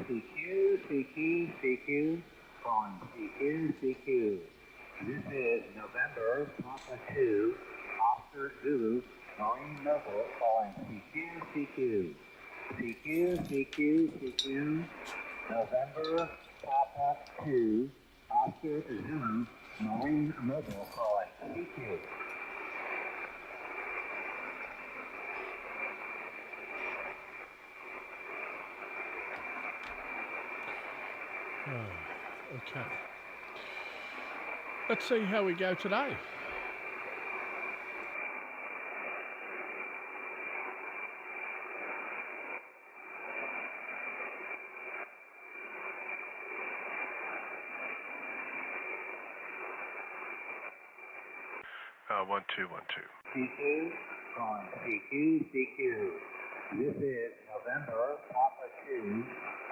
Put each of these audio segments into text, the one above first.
CQ, CQ, CQ, calling CQ, CQ. This is November, Papa 2, Oscar Zulu, Marine Mobile, calling CQ, CQ. CQ, CQ, CQ, November, Papa 2, Oscar Zulu, Marine Mobile, calling CQ. Oh, okay. Let's see how we go today. One, two, one, two. CQ, calling CQ, CQ. This is November, Papa 2,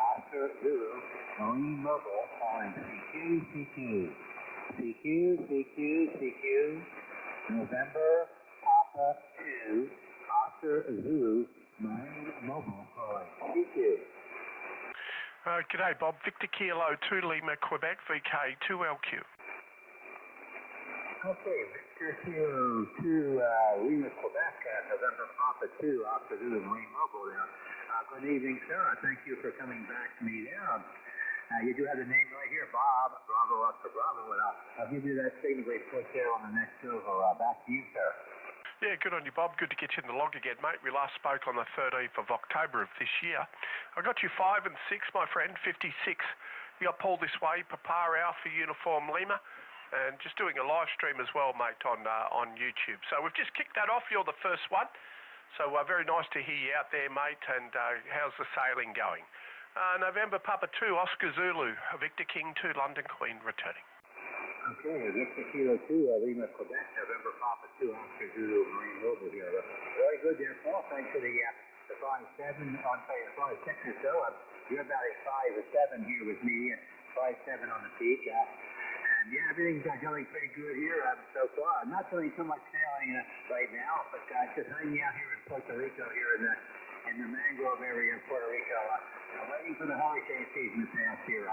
Oscar Zulu, Marine Mobile, calling CQ, CQ. CQ, CQ, CQ. November, Papa 2, Oscar Zulu, Marine Mobile, calling CQ. G'day, Bob. Victor Kilo 2 Lima, Quebec, VK3AMP. Okay, Victor Kilo 2 Lima, Quebec, November, Papa 2, Oscar Zulu, Marine Mobile there. Good evening, sir. Thank you for coming back to me there. You do have the name right here, Bob, Bravo, Oscar Bravo, and I'll give you that signal we put there on the next over. Back to you, sir. Yeah, good on you, Bob. Good to get you in the log again, mate. We last spoke on the 13th of October of this year. I got you 5 and 6, my friend, 56. You got Paul this way, Papa Alpha Uniform Lima, and just doing a live stream as well, mate, on YouTube. So we've just kicked that off. You're the first one. So very nice to hear you out there, mate. And how's the sailing going? November, Papa 2, Oscar Zulu, Victor King 2, London Queen, returning. Okay, Victor Kilo 2, Lima, Quebec, November, Papa 2, Oscar Zulu, Marine Mobile here. Very good there, Paul. Thanks for the 5-7, on 5-6 or so. You're about a 5 or 7 here with me, 5-7 on the peak. And yeah, everything's going pretty good here so far. I'm not doing too much sailing right now, but just hanging out here in Puerto Rico, here in the mangrove area of Puerto Rico, waiting for the hurricane season to pass here.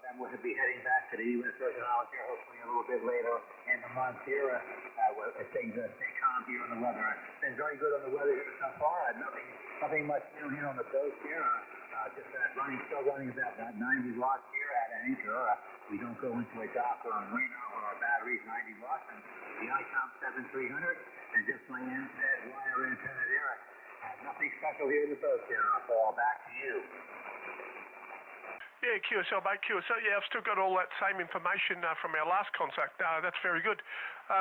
Then we'll be heading back to the U.S. Virgin Islands here, hopefully a little bit later in the month here. If things stay calm here on the weather. It's been very good on the weather here so far. Nothing much new here on the coast here. Just still running about 90 watts here at anchor. We don't go into a dock or a marina or our batteries 90 watts. And the ICOM 7300 and just my wire antenna there. Nothing special here in the boat here. I'll fall back to you. Yeah, QSL, mate, QSL. Yeah, I've still got all that same information from our last contact. That's very good.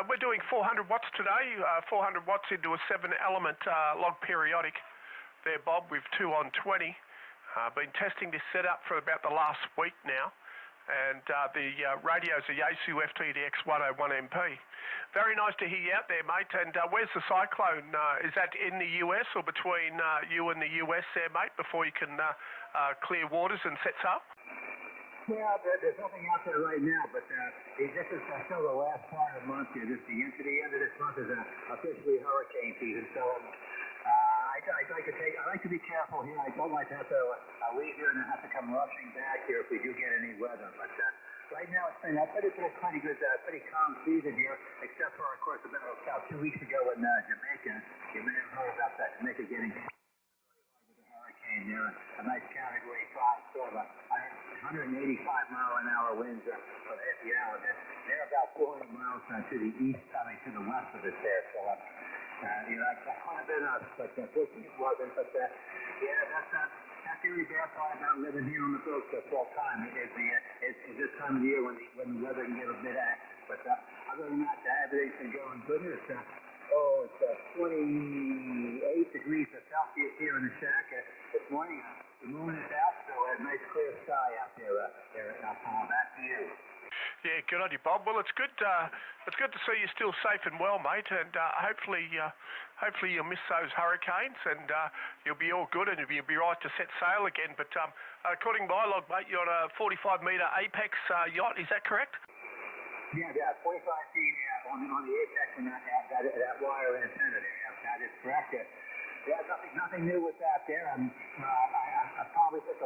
We're doing 400 watts today, 400 watts into a 7-element log periodic there, Bob, with 2 on 20. Been testing this setup for about the last week now. And the radio's a Yaesu FTdx 101MP. Very nice to hear you out there, mate. And where's the cyclone? Is that in the US or between you and the US there, mate, before you can clear waters and set sail? Yeah, there's nothing out there right now, but this is still the last part of the month here. The end of this month is officially hurricane season. So I like to be careful here. I don't like to have to leave here and have to come rushing back here if we do get any weather. But right now it's been a pretty good, pretty calm season here, except for, of course, about 2 weeks ago in Jamaica. You may have heard about that Jamaica getting hit with a hurricane there, a nice Category 5 storm, 185 mile an hour winds for half the hour. They're about 400 miles to the east, to the west of us there. So. That could have been us, but fortunately it wasn't. But that's the really bad part about living here on the coast full time. It's this time of the year when the weather can get a bit active. But other than that, everything's been going good. It's 28 degrees Celsius here in the shack this morning. The moon is out, so a nice clear sky out there. Back to you. Yeah, good on you, Bob. Well, it's good to see you're still safe and well, mate, and hopefully you'll miss those hurricanes and you'll be all good and you'll be right to set sail again. But according to my log, mate, you're on a 45-metre apex yacht. Is that correct? Yeah, 45 feet on the apex and that wire antenna there. That is correct. Yeah, nothing new with that there. I probably took a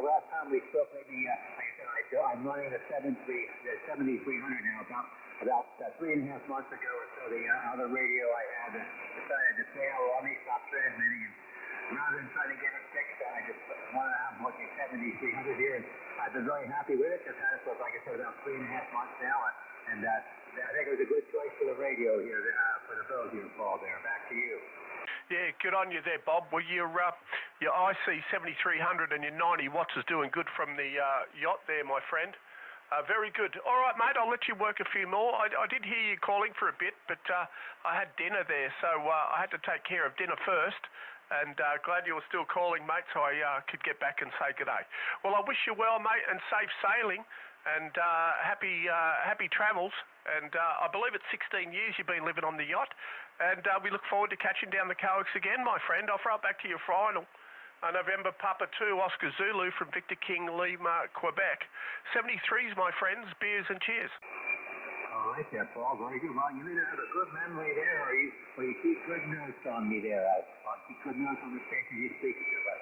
I'm running the 7300 now. About 3.5 months ago or so, the other radio I had decided to fail on me, stopped transmitting, and rather than trying to get it fixed, I just wanted to have working 7300 here, and I've been very happy with it. Just had it for, like I said, about 3.5 months now, and I think it was a good choice for the radio here, for the bill here, Paul. There, back to you. Yeah, good on you there, Bob. Well, your IC 7300 and your 90 watts is doing good from the yacht there, my friend. Very good. All right, mate, I'll let you work a few more. I did hear you calling for a bit, but I had dinner there, so I had to take care of dinner first. And glad you were still calling, mate, so I could get back and say good day. Well, I wish you well, mate, and safe sailing, and happy travels. And I believe it's 16 years you've been living on the yacht, and we look forward to catching down the Coax again, my friend. I'll throw it back to your final. November Papa 2, Oscar Zulu from Victor King, Lima, Quebec. 73s, my friends. Beers and cheers. All right there, Paul. Very good. Well, you either have a good memory there, or you keep good notes on me there. I'll keep good notes on the station you speak to. But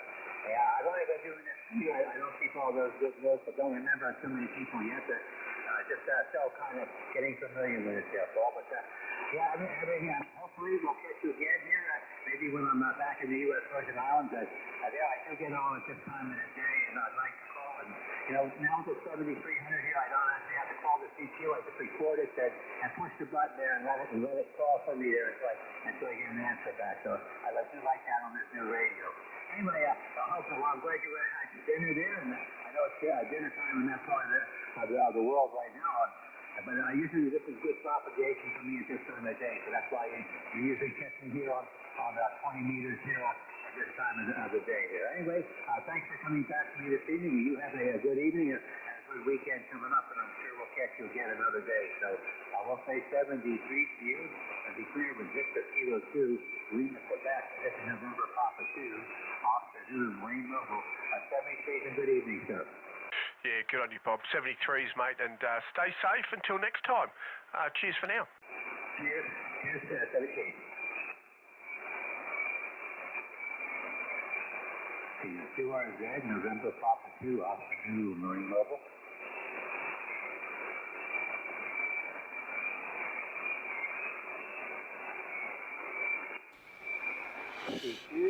yeah, I've only been doing this. I don't keep all those good notes, but don't remember too many people yet. That just still kind of getting familiar with it there, Paul. But yeah, hopefully we'll catch you again here. Maybe when I'm back in the U.S. Virgin Islands. I do get on at this time of the day, and I'd like to call. And now with the 7300 here, I don't actually have to call the CQ. I just record it and push the button there and let it call for me there until I get an answer back. So I do like that on this new radio. Anyway, I'm glad you had your dinner there, and I know it's dinner time in that part of the world right now. But usually this is good propagation for me at this time of the day, so that's why you usually catch me here on 20 meters here at this time of the day here. Anyway, thanks for coming back to me this evening. You have a good evening and a good weekend coming up, and I'm sure we'll catch you again another day. So we'll say 73 to you, and be clear with Victor Kilo 2, Lima, Quebec. This is November Papa 2, Oscar Zulu, Marine Mobile. 73 and good evening, sir. Yeah, good on you, Bob. 73s, mate, and stay safe until next time. Cheers for now. Cheers. Cheers, 73. CU2RZ, November Papa 2, Oscar Zulu, Marine Mobile.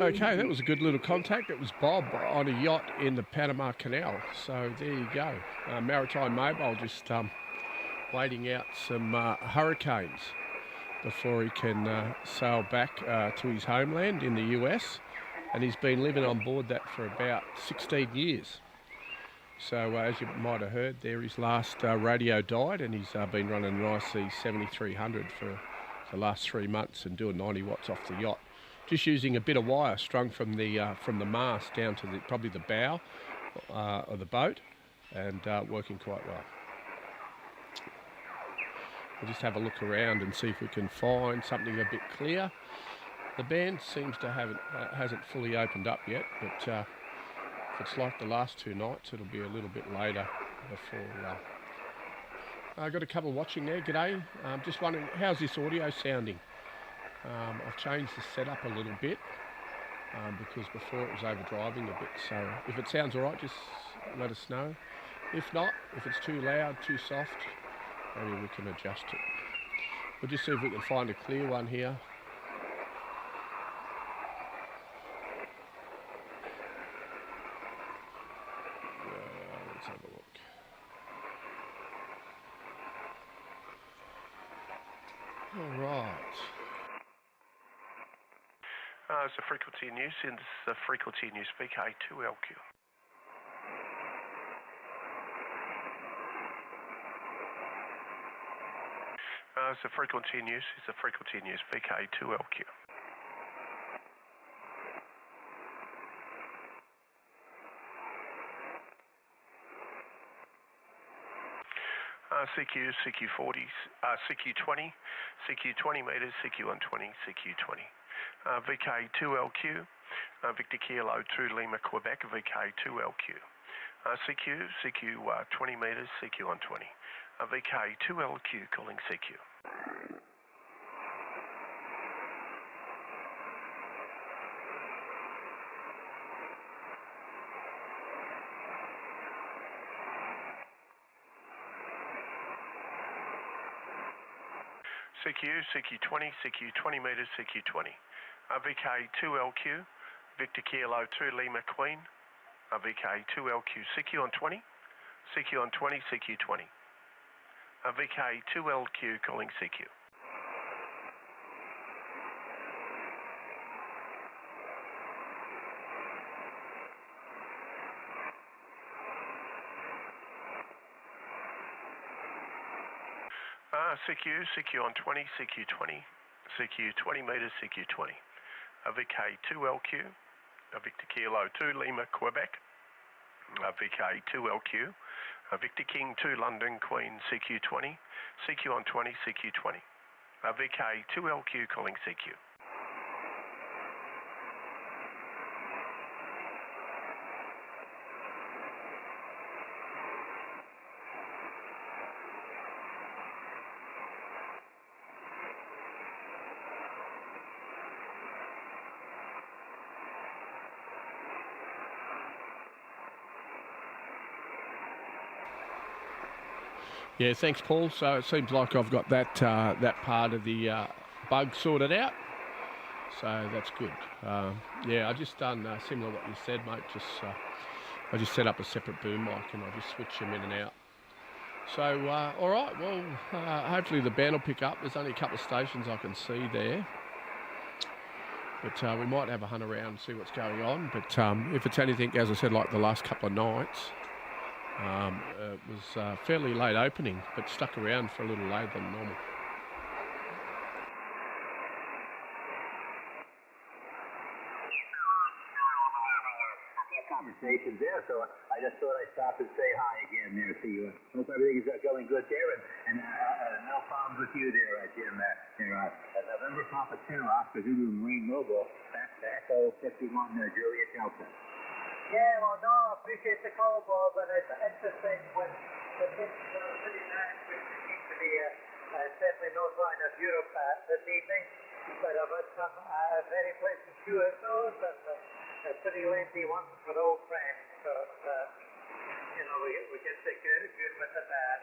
Okay, that was a good little contact. It was Bob on a yacht in the Panama Canal. So there you go. Maritime Mobile just waiting out some hurricanes before he can sail back to his homeland in the US. And he's been living on board that for about 16 years. So as you might have heard there, his last radio died, and he's been running an IC 7300 for the last 3 months and doing 90 watts off the yacht. Just using a bit of wire strung from the mast down to probably the bow of the boat, and working quite well. We'll just have a look around and see if we can find something a bit clear. The band seems to hasn't fully opened up yet, but if it's like the last 2 nights, it'll be a little bit later before. I've got a couple watching there. G'day. Just wondering, how's this audio sounding? I've changed the setup a little bit because before it was overdriving a bit. So if it sounds all right, just let us know. If not, if it's too loud, too soft, maybe we can adjust it. We'll just see if we can find a clear one here. Let's have a look. All right. It's the frequency news, and this is the frequency news VK2LQ. It's the frequency news. It's the frequency news VK2LQ. CQ, CQ40s, CQ20, CQ20 meters, CQ120, CQ20. VK2LQ, Victor Kilo 2 Lima, Quebec, VK2LQ. CQ, CQ 20 meters, CQ120. VK2LQ calling CQ. CQ20, CQ 20 metres, CQ20. VK2LQ, Victor Kilo 2 Lima Queen. VK2LQ, CQ on 20, CQ on 20, CQ20. VK2LQ calling CQ. CQ on 20, CQ20, CQ 20 metres, CQ20. VK2LQ, Victor Kilo 2 Lima, Quebec. VK2LQ, Victor King 2 London, Queen, CQ20, CQ on 20, CQ20. VK2LQ calling CQ. Yeah, thanks, Paul. So it seems like I've got that that part of the bug sorted out. So that's good. Yeah, I just done similar to what you said, mate. I just set up a separate boom mic and I just switch them in and out. So all right, well, hopefully the band will pick up. There's only a couple of stations I can see there. But we might have a hunt around and see what's going on. But if it's anything, as I said, like the last couple of nights, it was fairly late opening, but stuck around for a little later than normal. Conversations there, so I just thought I'd stop and say hi again there to you. Hope everything's going good there, and no problems with you there, Jim. November Papa 2, Oscar Zulu Marine Mobile, back to Echo 51, Juliet Delta. Yeah, well, no, I appreciate the call, Bob, and it's interesting when the kids are sitting there, which seems to be certainly no sign of Europe this evening, but I've had some very pleasant QSOs and pretty lengthy ones for old friends, so, you know, we get the good with the bad.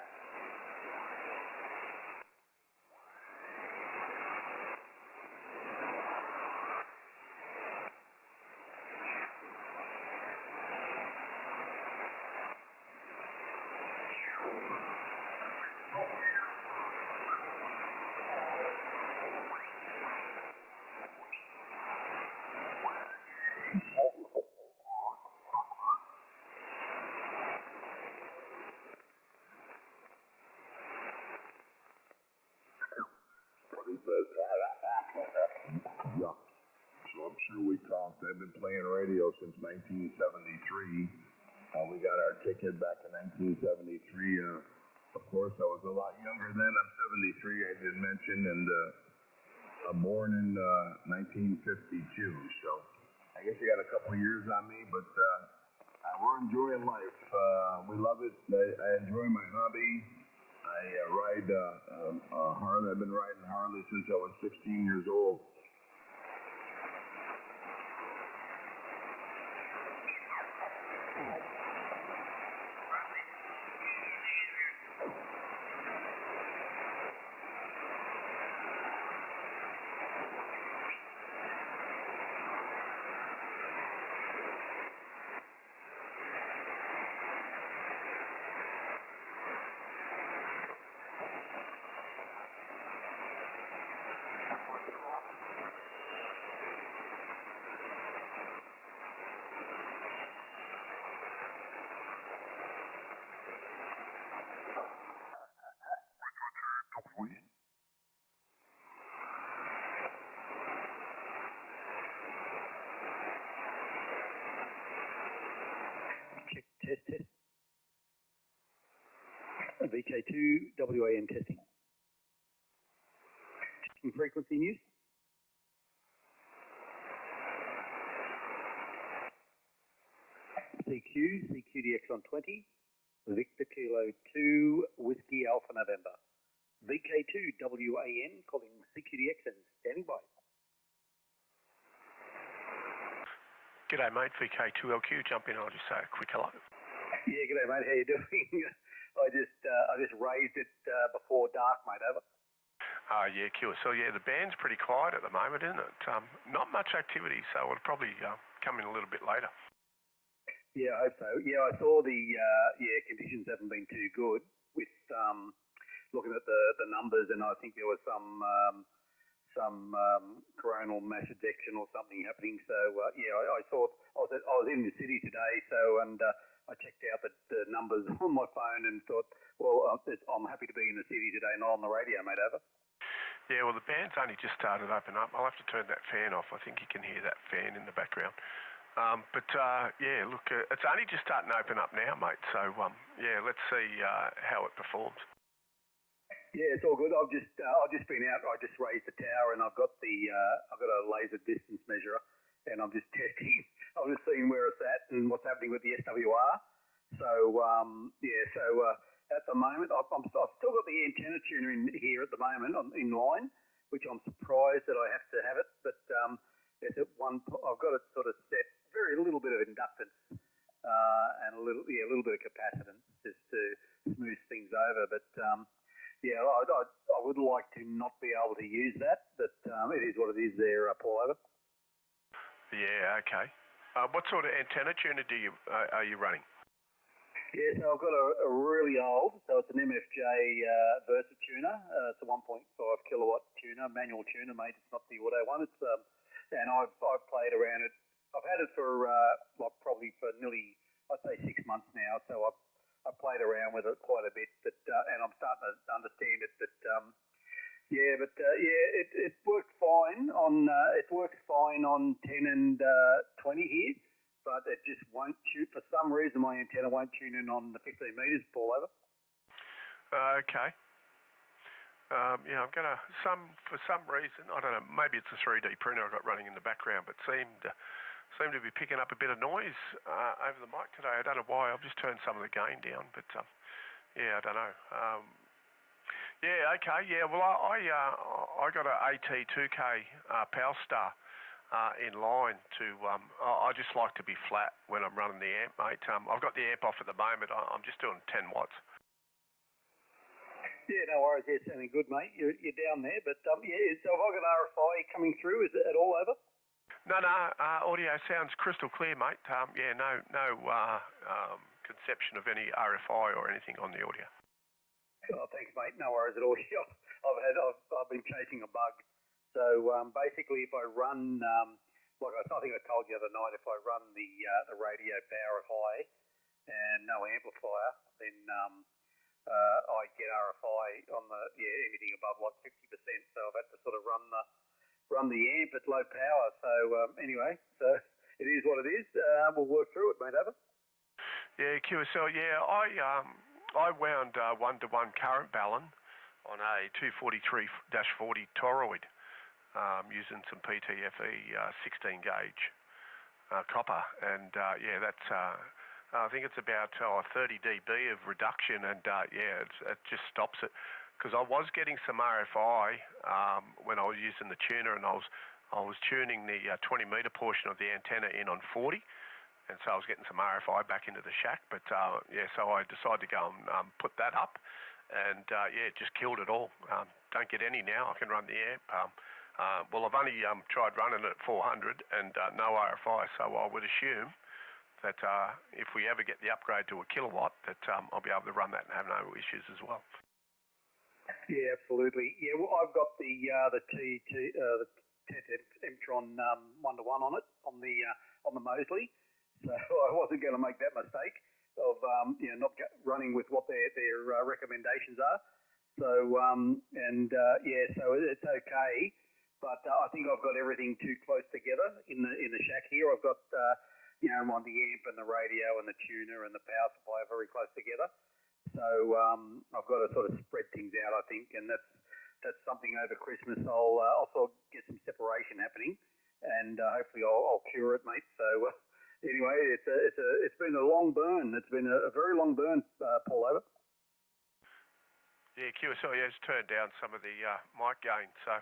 Yeah. So I'm sure we talked. I've been playing radio since 1973. We got our ticket back in 1973. Of course, I was a lot younger then. I'm 73, I did mention, and I'm born in 1952. So I guess you got a couple of years on me, but we're enjoying life. We love it. I enjoy my hobby. I ride Harley. I've been riding Harley since I was 16 years old. Test. VK2 WAN testing. Checking frequency news. CQDX on 20. Victor Kilo 2 Whiskey Alpha November. VK2 WAN calling CQDX and standing by. G'day, mate. VK2LQ. Jump in. I'll just say a quick hello. Yeah, g'day, mate. How you doing? I just raised it before dark, mate. Over. Yeah, QSL. Yeah, the band's pretty quiet at the moment, isn't it? Not much activity, so it'll probably come in a little bit later. Yeah, I hope so. Yeah, I saw the conditions haven't been too good with looking at the numbers, and I think there was some coronal mass ejection or something happening. So I saw I was in the city today, and I checked out the numbers on my phone and thought, well, I'm happy to be in the city today, not on the radio, mate. Over. Yeah, well, the band's only just started open up. I'll have to turn that fan off. I think you can hear that fan in the background. Look, it's only just starting to open up now, mate. So, let's see how it performs. Yeah, it's all good. I've just been out. I just raised the tower, and I've got a laser distance measurer, and I'm just testing. I'm just seeing where it's at and what's happening with the SWR. So at the moment, I've still got the antenna tuner in here at the moment in line, which I'm surprised that I have to have it. But I've got it sort of set very little bit of inductance and a little bit of capacitance just to smooth things over. But I would like to not be able to use that. But it is what it is there, Paul. Over. Yeah. Okay. What sort of antenna tuner are you running? Yeah, so I've got a really old, so it's an MFJ Versa tuner. It's a 1.5 kilowatt tuner, manual tuner, mate. It's not the auto one. It's and I've played around it. I've had it for probably for nearly, I'd say 6 months now. So I've played around with it quite a bit, but and I'm starting to understand it. But it worked fine on 10 and 20 here. But it just won't shoot. For some reason, my antenna won't tune in on the 15 metres, Paul. Over. Okay. I'm going to, for some reason, I don't know, maybe it's a 3D printer I've got running in the background, but seemed to be picking up a bit of noise over the mic today. I don't know why. I've just turned some of the gain down, but I don't know. Okay. Yeah, well, I got a AT2K Power Star. In line to, I just like to be flat when I'm running the amp, mate. I've got the amp off at the moment. I'm just doing 10 watts. Yeah, no worries. Yeah, sounding good, mate. You're down there, but so have I got RFI coming through? Is it all over? No. Audio sounds crystal clear, mate. No conception of any RFI or anything on the audio. Oh, thanks, mate. No worries at all. I've been chasing a bug. So basically, if I run, I think I told you the other night, if I run the radio power high and no amplifier, then I get RFI on anything above 50%. So I've had to sort of run the amp at low power. So anyway, so it is what it is. We'll work through it, mate. Over. Yeah, QSL. Yeah, I wound 1-to-1 current balun on a 243-40 toroid. Using some PTFE 16 gauge copper, and that's I think it's about 30 dB of reduction, and it just stops it because I was getting some RFI when I was using the tuner, and I was tuning the 20 meter portion of the antenna in on 40, and so I was getting some RFI back into the shack, but so I decided to go and put that up, and it just killed it all. Don't get any now. I can run the amp. Well, I've only tried running it at 400 and no RFI, so I would assume that if we ever get the upgrade to a kilowatt, that I'll be able to run that and have no issues as well. Yeah, absolutely. Yeah, well, I've got the Mtron 1-to-1 on it on the Mosley, so I wasn't going to make that mistake of not running with what their recommendations are. So so it's okay. But I think I've got everything too close together in the shack here. I've got I'm on the amp and the radio and the tuner and the power supply very close together. So I've got to sort of spread things out, I think, and that's something over Christmas. I'll sort of get some separation happening, and hopefully I'll cure it, mate. So anyway, it's been a long burn. It's been a very long burn, Paul. Over. Yeah, QSL has turned down some of the mic gain, so.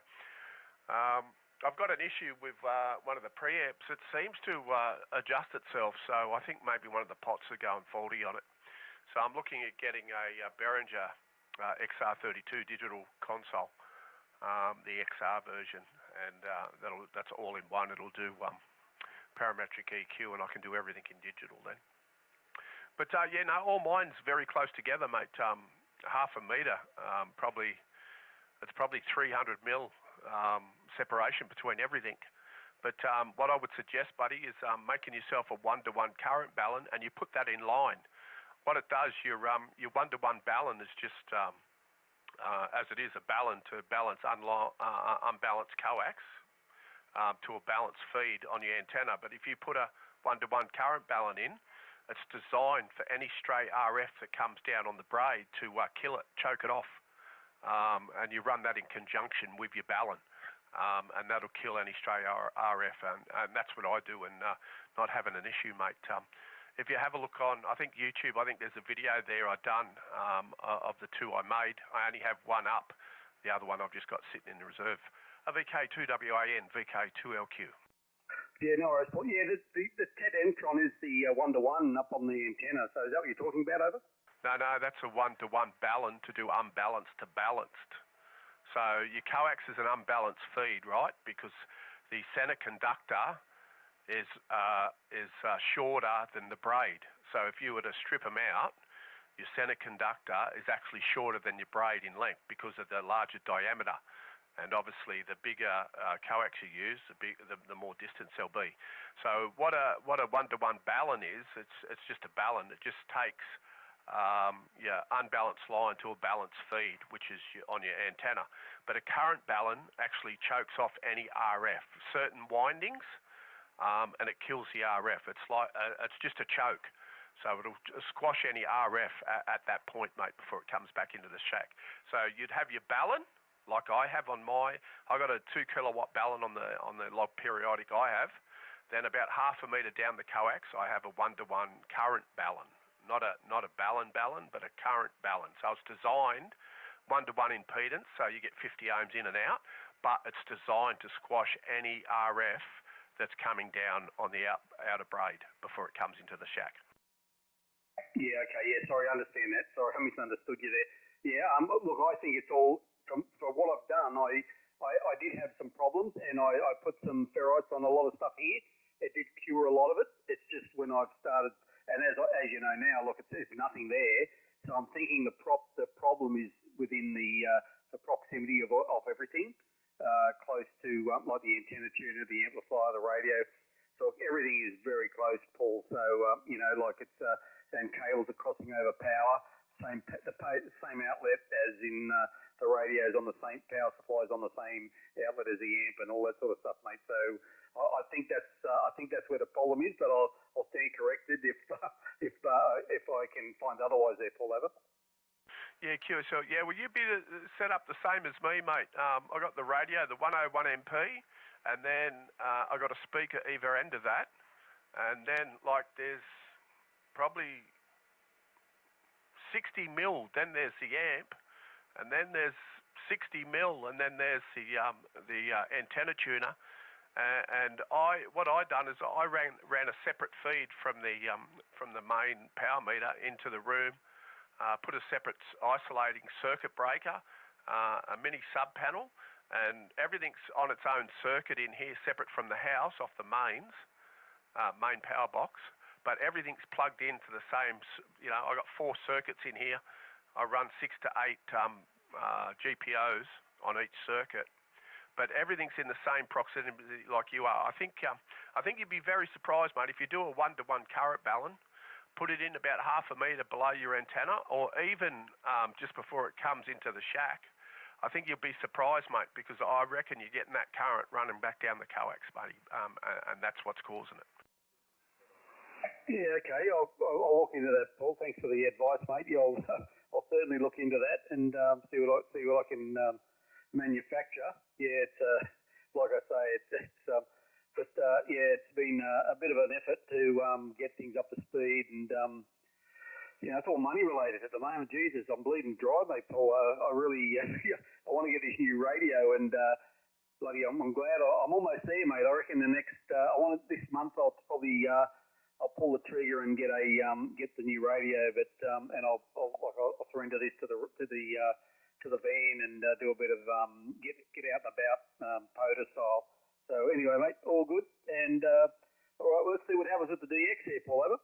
I've got an issue with one of the preamps. It seems to adjust itself, so I think maybe one of the pots are going faulty on it. So I'm looking at getting a Behringer XR32 digital console the XR version, and that's all in one. It'll do parametric EQ, and I can do everything in digital then. But all mine's very close together, mate. Half a metre, it's probably 300 mil separation between everything. But what I would suggest, buddy, is making yourself a 1-to-1 current balun, and you put that in line. What it does, your 1-to-1 balun is just as it is a balun to balance unbalanced coax to a balanced feed on your antenna. But if you put a 1-to-1 current balun in, it's designed for any stray RF that comes down on the braid to kill it, choke it off. And you run that in conjunction with your balun. And that'll kill any stray RF. And that's what I do, and not having an issue, mate. If you have a look on, I think YouTube, I think there's a video there I've done of the two I made. I only have one up. The other one I've just got sitting in the reserve. A VK2WAN, VK2LQ. Yeah, no worries. Well, yeah, the TED-Entron is the 1-to-1 up on the antenna. So is that what you're talking about, Over? No, that's a 1-to-1 balun to do unbalanced to balanced. So your coax is an unbalanced feed, right? Because the center conductor is shorter than the braid. So if you were to strip them out, your center conductor is actually shorter than your braid in length because of the larger diameter. And obviously, the bigger coax you use, the more distance they'll be. So what a 1-to-1 balun is, it's just a balun. It just takes your unbalanced line to a balanced feed, which is on your antenna. But a current balun actually chokes off any RF, certain windings, and it kills the RF. It's just a choke. So it'll squash any RF at that point, mate, before it comes back into the shack. So you'd have your balun, like I have on I got a 2 kilowatt balun on the log periodic I have. Then about half a metre down the coax, I have a 1-to-1 current balun. Not a balun, but a current balun. So it's designed 1-to-1 impedance, so you get 50 ohms in and out, but it's designed to squash any RF that's coming down on the outer braid before it comes into the shack. Yeah, okay, yeah, sorry, I understand that. Sorry, I misunderstood you there. Yeah, look, I think it's all, for what I've done, I did have some problems, and I put some ferrites on a lot of stuff here. It did cure a lot of it. It's just when I've started, and as you know now, look, there's nothing there. So I'm thinking the problem is within the proximity of everything, close to like the antenna tuner, the amplifier, the radio. So everything is very close, Paul. So like it's and cables are crossing over power. The same outlet as in the radios on the same power supplies on the same outlet as the amp and all that sort of stuff, mate. So I think that's where the problem is, but I'll stand corrected if I can find otherwise there, Paul. Over. Yeah, Q. So yeah, will you be set up the same as me, mate? I got the radio, the 101MP, and then I got a speaker either end of that, and then like there's probably 60 mil, then there's the amp, and then there's 60 mil, and then there's the antenna tuner. And what I done is I ran a separate feed from the main power meter into the room, put a separate isolating circuit breaker, a mini sub panel, and everything's on its own circuit in here, separate from the house off the main power box. But everything's plugged into the same, I got 4 circuits in here. I run 6 to 8 GPOs on each circuit. But everything's in the same proximity like you are. I think you'd be very surprised, mate, if you do a 1-to-1 current balun, put it in about half a metre below your antenna, or even just before it comes into the shack. I think you'll be surprised, mate, because I reckon you're getting that current running back down the coax, buddy, and that's what's causing it. Yeah, okay. I'll look into that, Paul. Thanks for the advice, mate. Yeah, I'll certainly look into that and see what I can manufacture. Yeah, it's like I say, it's been a bit of an effort to get things up to speed, and it's all money related at the moment. Jesus, I'm bleeding dry, mate, Paul. I really I want to get this new radio, and bloody, I'm glad I'm almost there, mate. I reckon this month I'll probably. I'll pull the trigger and get the new radio, but and I'll surrender this to to the van and do a bit of get out and about, POTA style. So anyway, mate, all good. And all right, well, let's see what happens with the DX here, Paul. Over.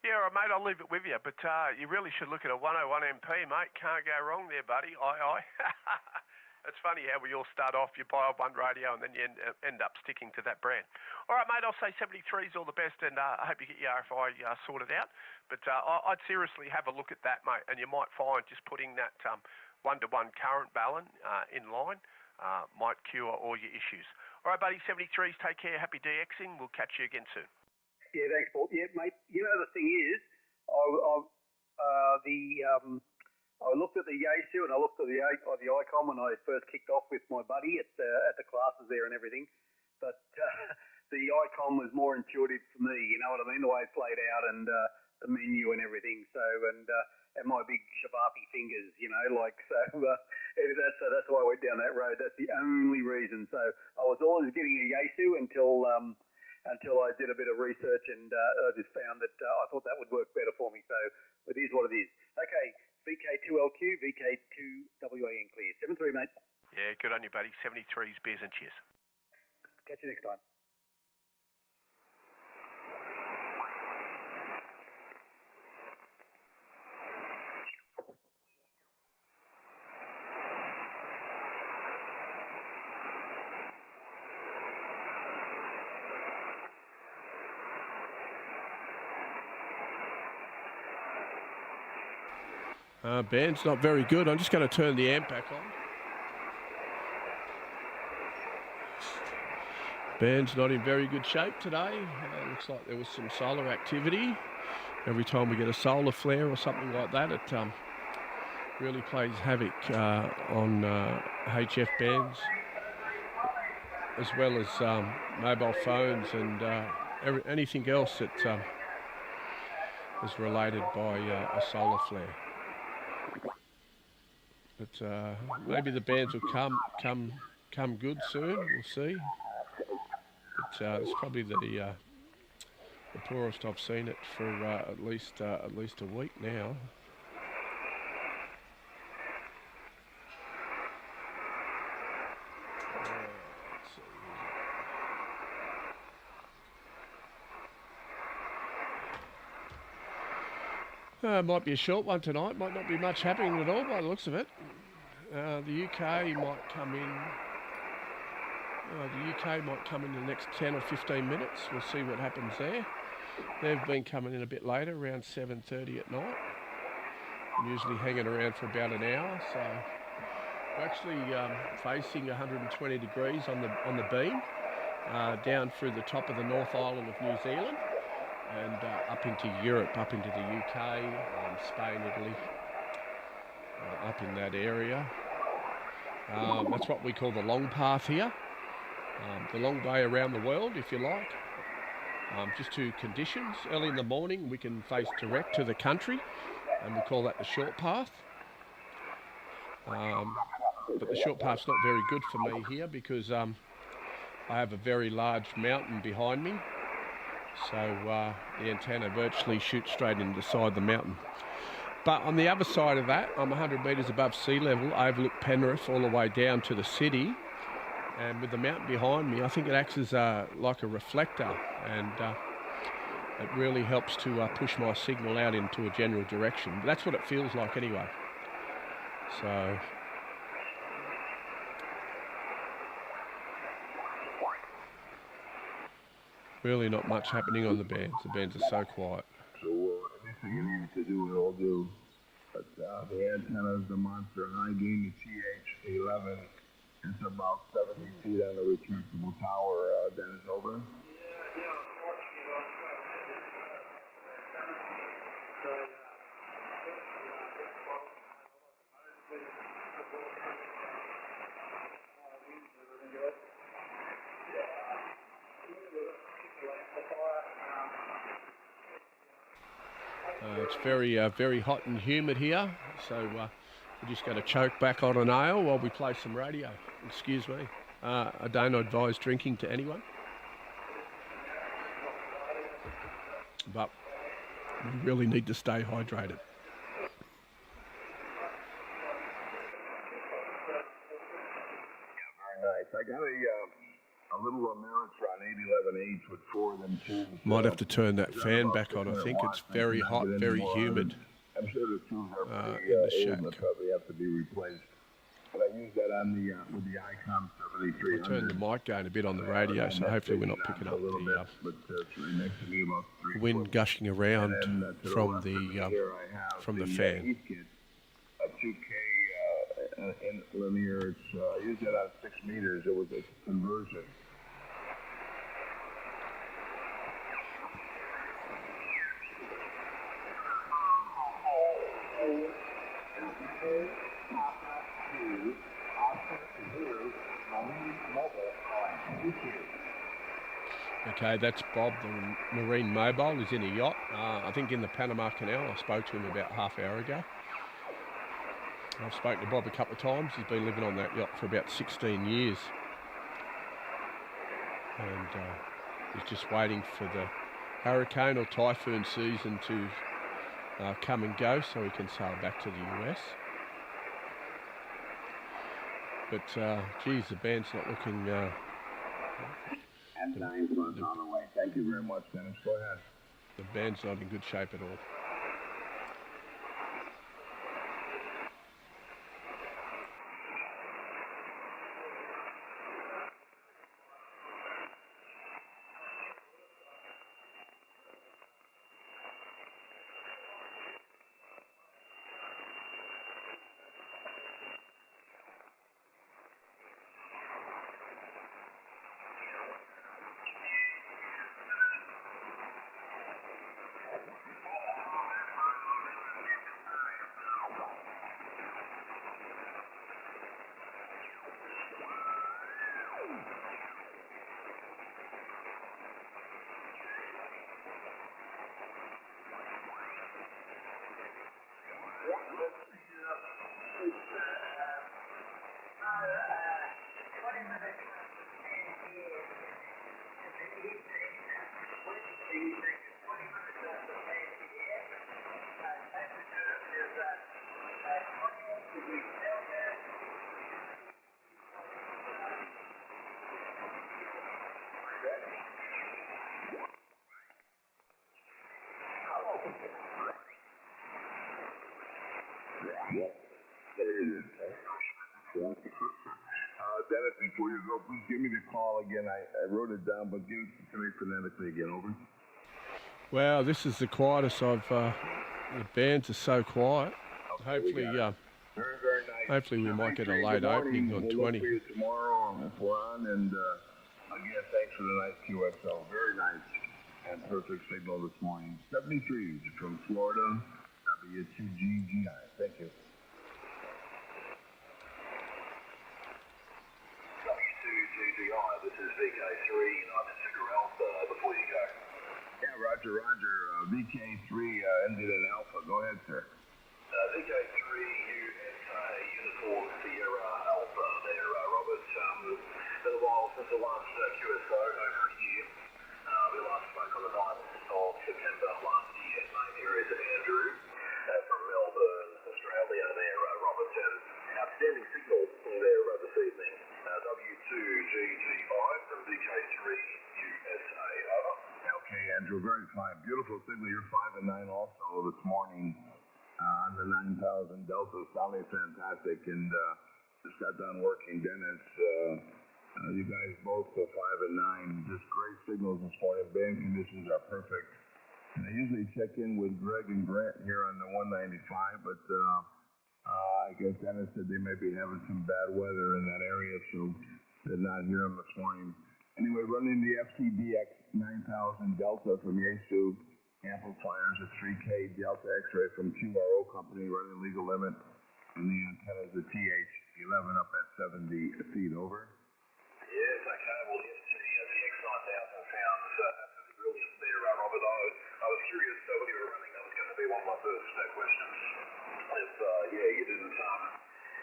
Yeah, all right, mate, I'll leave it with you. But you really should look at a 101MP, mate. Can't go wrong there, buddy. Aye. It's funny how we all start off, you buy one radio and then you end up sticking to that brand. All right, mate, I'll say 73's all the best, and I hope you get your RFI sorted out. But I'd seriously have a look at that, mate, and you might find just putting that one-to-one current balance in line might cure all your issues. All right, buddy, 73's, take care. Happy DXing. We'll catch you again soon. Yeah, thanks, Paul. Yeah, mate, you know, the thing is, I looked at the Yaesu and I looked at the icon when I first kicked off with my buddy at the classes there and everything. But the icon was more intuitive for me, you know what I mean? The way it's laid out and the menu and everything. So, and my big Shabapi fingers, you know, like, so that's why I went down that road. That's the only reason. So I was always getting a Yaesu until I did a bit of research and I just found that I thought that would work better for me. So it is what it is. Okay. VK2LQ, VK2WAN clear. 73, mate. Yeah, good on you, buddy. 73's, beers and cheers. Catch you next time. Band's not very good. I'm just going to turn the amp back on. Band's not in very good shape today. Looks like there was some solar activity. Every time we get a solar flare or something like that, it really plays havoc on HF bands, as well as mobile phones and anything else that is related by a solar flare. But maybe the bands will come good soon. We'll see. But it's probably the poorest I've seen it for at least a week now. Might be a short one tonight. Might not be much happening at all by the looks of it. The UK might come in. The UK might come in the next 10 or 15 minutes. We'll see what happens there. They've been coming in a bit later, around 7:30 at night. Usually hanging around for about an hour. So we're actually facing 120 degrees on the beam, down through the top of the North Island of New Zealand, and up into Europe, up into the UK, Spain, Italy, up in that area. That's what we call the long path here. The long way around the world, if you like. Just two conditions. Early in the morning, we can face direct to the country, and we call that the short path. But the short path's not very good for me here because I have a very large mountain behind me. So the antenna virtually shoots straight into the side of the mountain. But on the other side of that, I'm 100 metres above sea level. I overlook Penrith all the way down to the city. And with the mountain behind me, I think it acts as like a reflector, and it really helps to push my signal out into a general direction. But that's what it feels like anyway. So really not much happening on the bands. The bands are so quiet. So anything you need to do, it'll do. But the antenna is the monster high gain, the TH11. It's about 70 feet on the retractable tower. Dennis, over. It's very hot and humid here, so we're just going to choke back on an ale while we play some radio. Excuse me. I don't advise drinking to anyone, but we really need to stay hydrated. nice. I got a little Ameritron 811H with 4 of them tubes. Might have to turn that fan back on. I think it's very hot, very humid I'm sure the tubes are pretty in the old shack. and probably have to be replaced. But I use that on the with the Icom 7300. I'll turn the mic down a bit on the radio, so hopefully we're not picking up the wind gushing around from the fan. A 2K in linear. I used it on 6 meters. It was a conversion. Okay, that's Bob, the Marine Mobile. He's in a yacht, I think in the Panama Canal. I spoke to him about half hour ago. I've spoken to Bob a couple of times. He's been living on that yacht for about 16 years. And he's just waiting for the hurricane or typhoon season to come and go so he can sail back to the US. But, geez, the band's not looking... And 9 plus on the way. Thank you very much, Dennis. Go ahead. The band's not in good shape at all. Dennis, before you go, please give me the call again. I wrote it down, but give it to me phonetically again. Over. Well, this is the quietest I've... the bands are so quiet. Okay, Hopefully, very, very nice. hopefully we might get a late opening on 20. We'll look for you tomorrow if we're on, and again, thanks for the nice QSL. Very nice and perfect signal this morning. 73s from Florida, W2GGI. Thank you. W2GGI, this is VK3, United Sugar Alpha, before you go. Yeah, Roger. VK3 ended in Alpha. Go ahead, sir. VK3 USA, Uniform Sierra Alpha there, Robert. Been a while since the last QSO over here. We last spoke on the 9th of September last year. My name is Andrew from Melbourne, Australia there, Robert. Outstanding signal there this evening. W2GG5 from VK3 USA, over. Okay, Andrew, very fine. Beautiful signal. You're 5 and 9 also this morning on the 9,000 Delta. Sounding fantastic. And just got done working, Dennis. You guys both 5 and 9. Just great signals this morning. Band conditions are perfect. And I usually check in with Greg and Grant here on the 195, but I guess Dennis said they may be having some bad weather in that area, so did not hear him this morning. Anyway, running the FTdx 9000 Delta from Yaesu amplifiers, a 3K Delta X-ray from QRO company, running legal limit, and the antenna is a TH11 up at 70 feet. Over. Yes, okay. Well, FTdx 9000 sounds absolutely brilliant there, Robert. I was curious what you were running. That was going to be one of my first questions.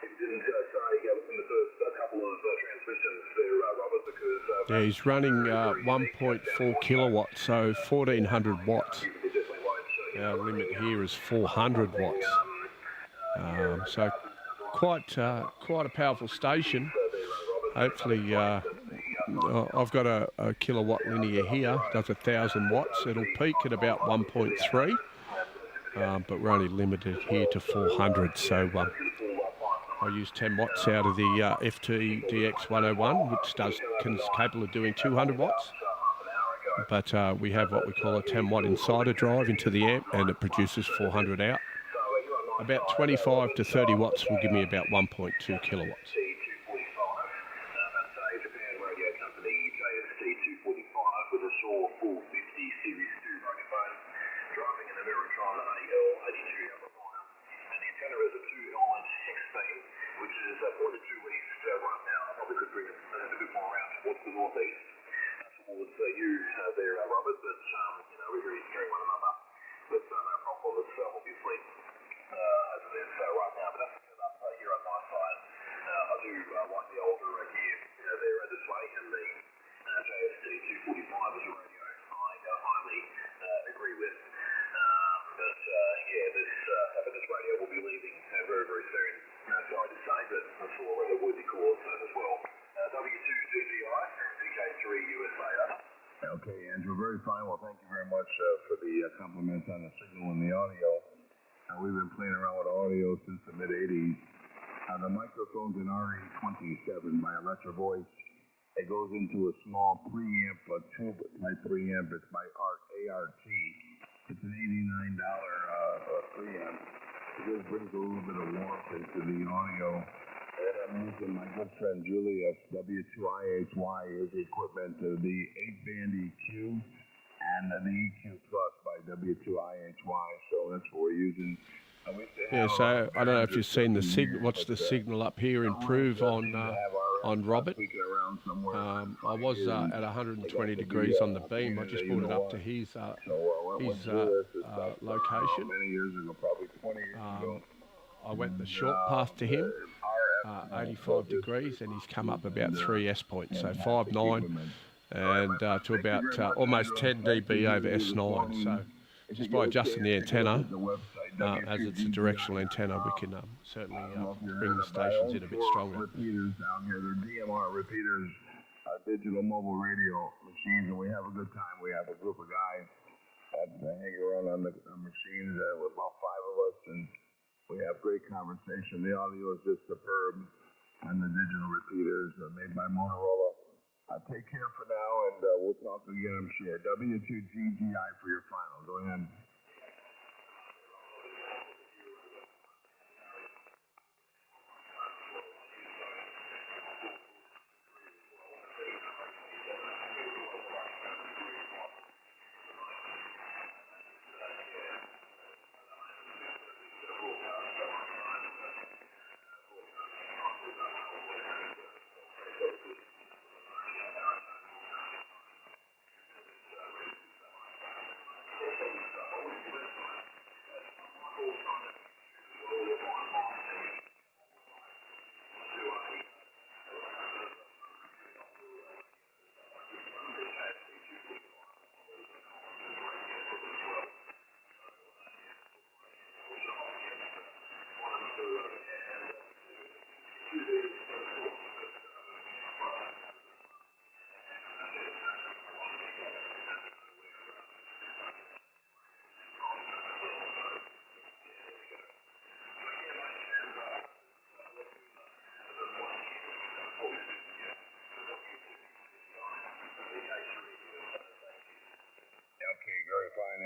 If you didn't say within the first couple of transmissions there, Robert, because Yeah, he's running 1.4 kilowatts, so 1,400 watts. Our limit here is 400 watts. So quite a powerful station. hopefully, I've got a kilowatt linear here, does 1,000 watts. It'll peak at about 1.3, but we're only limited here to 400. So I use 10 watts out of the FTdx 101, which is capable of doing 200 watts. But we have what we call a 10 watt insider drive into the amp, and it produces 400 out. About 25 to 30 watts will give me about 1.2 kilowatts. Okay, Andrew, very fine. Well, thank you very much for the compliments on the signal and the audio. We've been playing around with audio since the mid-'80s. The microphone's an RE27 by Electro Voice. It goes into a small preamp, a tube type preamp. It's by ART. It's an $89 preamp. It just brings a little bit of warmth into the audio. And I'm using my good friend Julius, W2IHY, is the equipment, the 8-band EQ and the EQ Plus by W2IHY. So that's what we're using. Yeah, so I don't know if you've seen the signal. Watch the signal up here improve on Robert. I was at 120 degrees on the beam. I just brought it up to his location. I went the short path to him, 85 degrees, and he's come up about 3 S points, so 5.9 and to about almost 10 dB over S9. So just by adjusting the antenna, as it's a directional antenna, we can certainly bring the stations in a bit stronger. Repeaters down here, they're DMR repeaters, digital mobile radio machines, and we have a good time. We have a group of guys that hang around on the machines with about 5 of us, and we have great conversation. The audio is just superb, and the digital repeaters are made by Motorola. Take care for now, and we'll talk again, I'm sure. W2GGI for your final. Go ahead.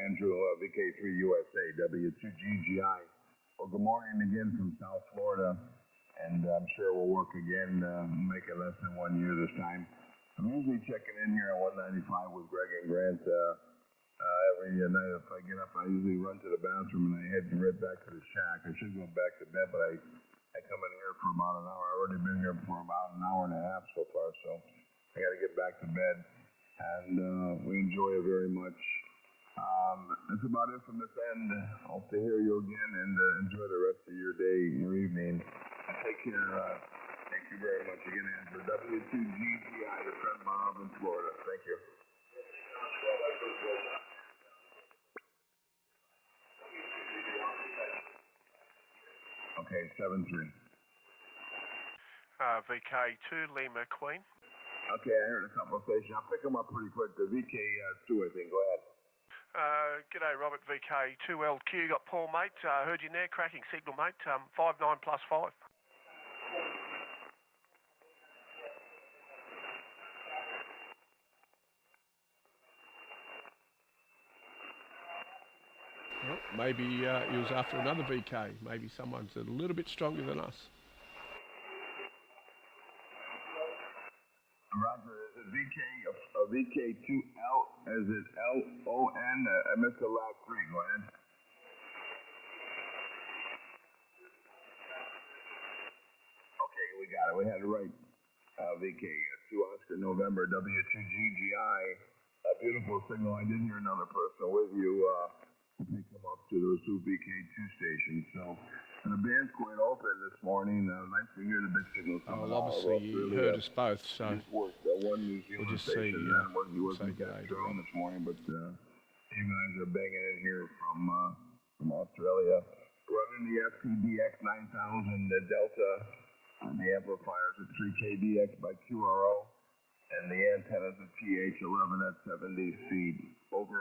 Andrew, VK3 USA, W2GGI. Well, good morning again from South Florida, and I'm sure we'll work again, make it less than 1 year this time. I'm usually checking in here at 195 with Greg and Grant every night. If I get up, I usually run to the bathroom and I head right back to the shack. I should go back to bed, but I come in here for about an hour. I've already been here for about an hour and a half so far, so I got to get back to bed, and we enjoy it very much. That's about it from this end. Hope to hear you again, and enjoy the rest of your day, your evening. Take care. Thank you very much again, Andrew. W2GGI, your friend Bob in Florida. Thank you. Okay, 7-3. VK2 Lima Queen. Okay, I heard a couple of stations. I'll pick them up pretty quick. The VK2, I think. Go ahead. G'day, Robert. VK2LQ. Got Paul, mate. Heard you there. Cracking signal, mate. 59+5. Well, maybe he was after another VK. Maybe someone's a little bit stronger than us. Roger, is it VK2L? Is it LON? I missed the last three. Go ahead. Okay, we got it. We had it right. VK2 Oscar November W2GGI. A beautiful signal. I did hear another person with you. Pick them up to those two VK2 stations. So, and the band's quite open this morning. Nice to hear the big signals coming Well, obviously you heard us both, so one New Zealand we'll just station, see. he wasn't Say that g'day. strong this morning, but you guys are banging in here from Australia. Running the FTdx 9000, the Delta, and the amplifiers at 3KDX by QRO, and the antennas at TH11 at 70 speed. Over.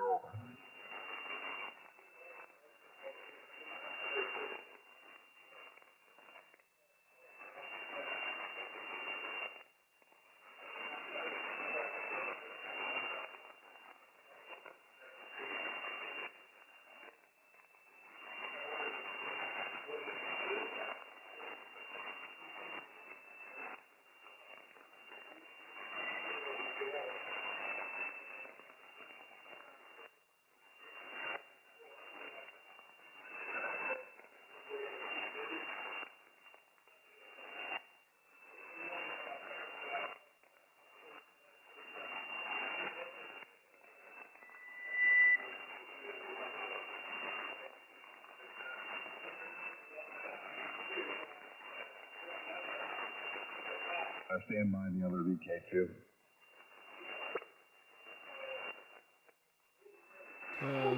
I stand by the other VK2.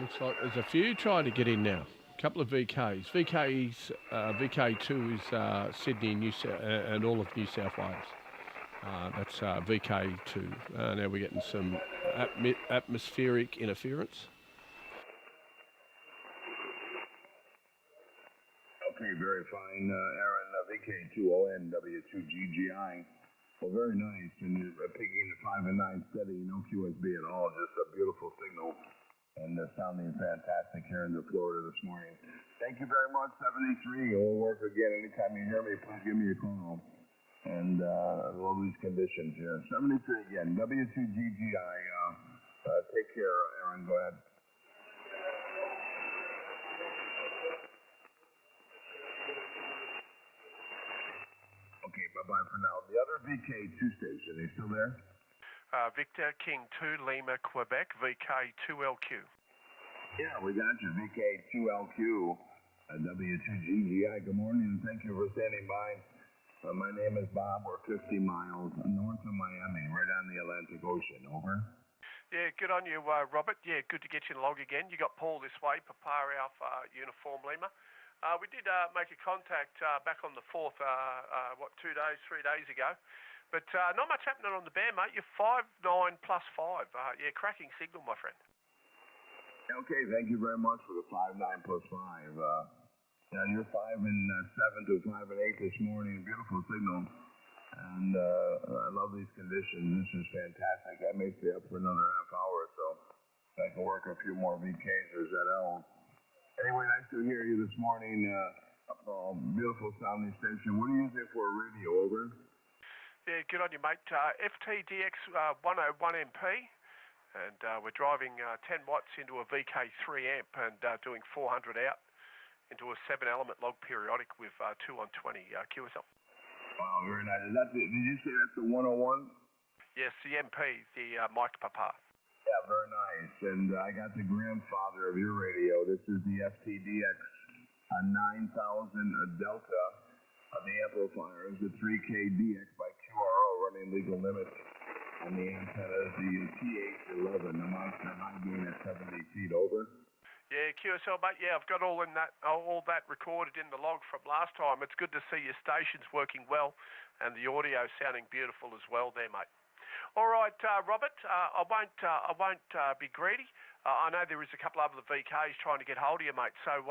Looks like there's a few trying to get in now. A couple of VKs. VK2 is Sydney, and all of New South Wales. That's VK2. Now we're getting some atmospheric interference. Okay, very fine, Aaron. VK2ONW2GGI. Well, very nice. And you're picking the 5 and 9 steady, no QSB at all. Just a beautiful signal. And sounding fantastic here in Florida this morning. Thank you very much, 73. We'll work again. Anytime you hear me, please give me a call. And all these conditions here. 73 again. W2GGI. Take care, Aaron. Go ahead. Okay, bye-bye for now. The other VK2 station, are you still there? Victor King 2 Lima Quebec VK2LQ. Yeah, we got you. VK2LQ, W2GGI. Good morning, and thank you for standing by. My name is Bob. We're 50 miles north of Miami, right on the Atlantic Ocean. Over. Yeah, good on you, Robert. Yeah, good to get you in log again. You got Paul this way, Papa Alpha Uniform Lima. We did make a contact back on the 4th, 3 days ago. But not much happening on the band, mate. You're 59+5. Yeah, cracking signal, my friend. Okay, thank you very much for the 59+5. You're 5 and 7 to 5 and 8 this morning. Beautiful signal. And I love these conditions. This is fantastic. That makes me up for another half hour or so. I can work a few more VKs or ZL. Anyway, nice to hear you this morning. Beautiful sounding station. What are you using for a radio? Over. Yeah, good on you, mate. FTdx 101MP, and we're driving 10 watts into a VK3AMP and doing 400 out into a 7-element log periodic with 2 on 20 QSL. Wow, very nice. Did you say that's the 101? Yes, the MP, the Mike Papa. Yeah, very nice. And I got the grandfather of your radio. This is the FTdx 9000 Delta. The amplifier is the 3KDX by QRO running legal limits. And the antenna is the TH11, the monster high gain at 70 feet. Over. Yeah, QSL, mate. Yeah, I've got all that recorded in the log from last time. It's good to see your stations working well, and the audio sounding beautiful as well, there, mate. All right, Robert. I won't be greedy. I know there is a couple of other VKs trying to get hold of you, mate. So,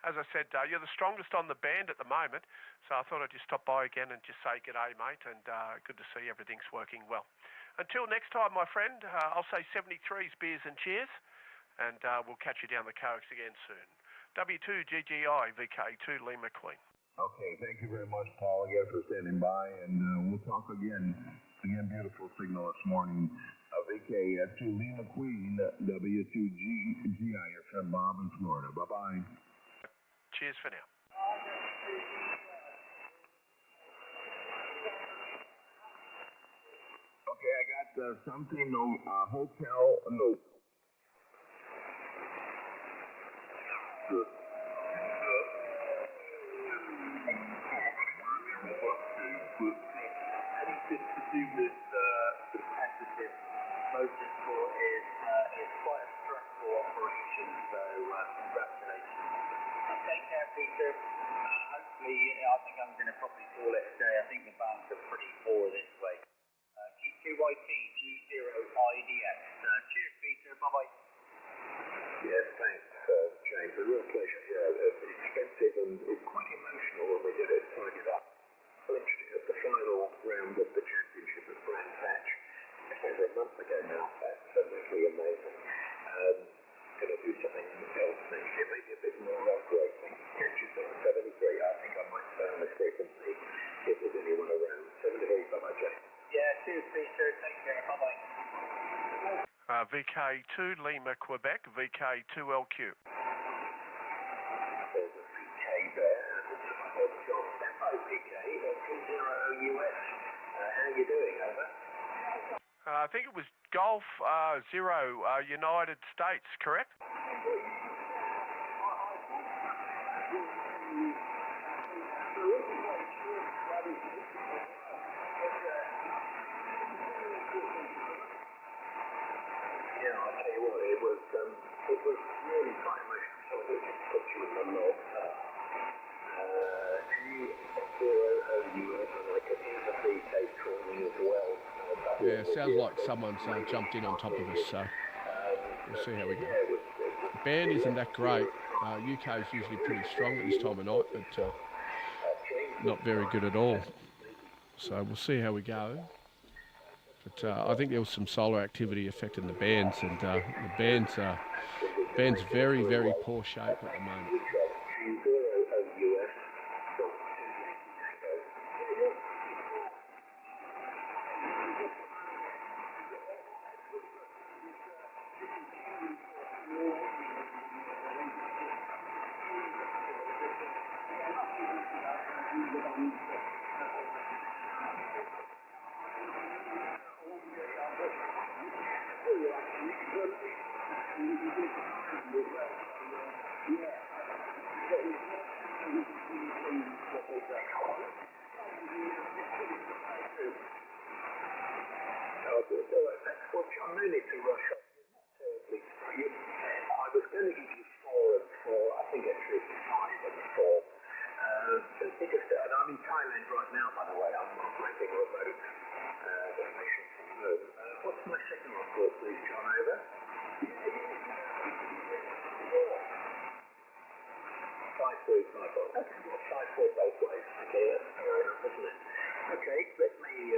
as I said, you're the strongest on the band at the moment. So I thought I'd just stop by again and just say g'day, mate, and good to see everything's working well. Until next time, my friend. I'll say 73s, beers and cheers. And we'll catch you down the coax again soon. W2GGI, VK2 Lima Queen. Okay, thank you very much, Paul, again for standing by, and we'll talk again. Again, beautiful signal this morning. VK2 Lima Queen, W2GGI, your friend Bob in Florida. Bye-bye. Cheers for now. Okay, I got something, hotel, no. Good. Anything to do with repetitive motor sport is quite a stressful operation, so congratulations. Take care, Peter. Hopefully, I think I'm going to probably call it a day. I think the bands are pretty poor this way. Q2YT, G0IDX. Cheers, Peter. Bye-bye. Yes, thanks, James. A real pleasure. Yeah, it's expensive and it's quite emotional when we did it, tying it up. Literally at the final round of the championship at Brands Hatch, over a month ago now. That's absolutely amazing. Going to do something else next year, maybe a bit more racing. Catches on 73. I think I might phone this frequency if there's anyone around. 73. Bye-bye, James. Yeah, cheers, Peter. Take care. Bye-bye. VK2 Lima, Quebec, VK2LQ. There's a VK there. John Steppo, VK, 20US. How are you doing, over? I think it was Golf 0, United States, correct? Yeah, I'll tell you what, it was really quite emotional, so I just put you in the log. I could hear the VK calling as well. Yeah, sounds like someone's jumped in on top of us, so we'll see how we go. The band isn't that great. UK is usually pretty strong at this time of night, but not very good at all. So we'll see how we go. But I think there was some solar activity affecting the bands, and the band's very, very poor shape at the moment. Well, John, no need to rush off. I was going to give you 4 and 4. I think actually it's 5 and 4. So and I'm in Thailand right now, by the way. I'm operating remote donation from home. What's my second report, please, John? Over. 5-4. Okay, well, 5-4 both ways. Okay, that's fair enough, isn't it? Okay, let me.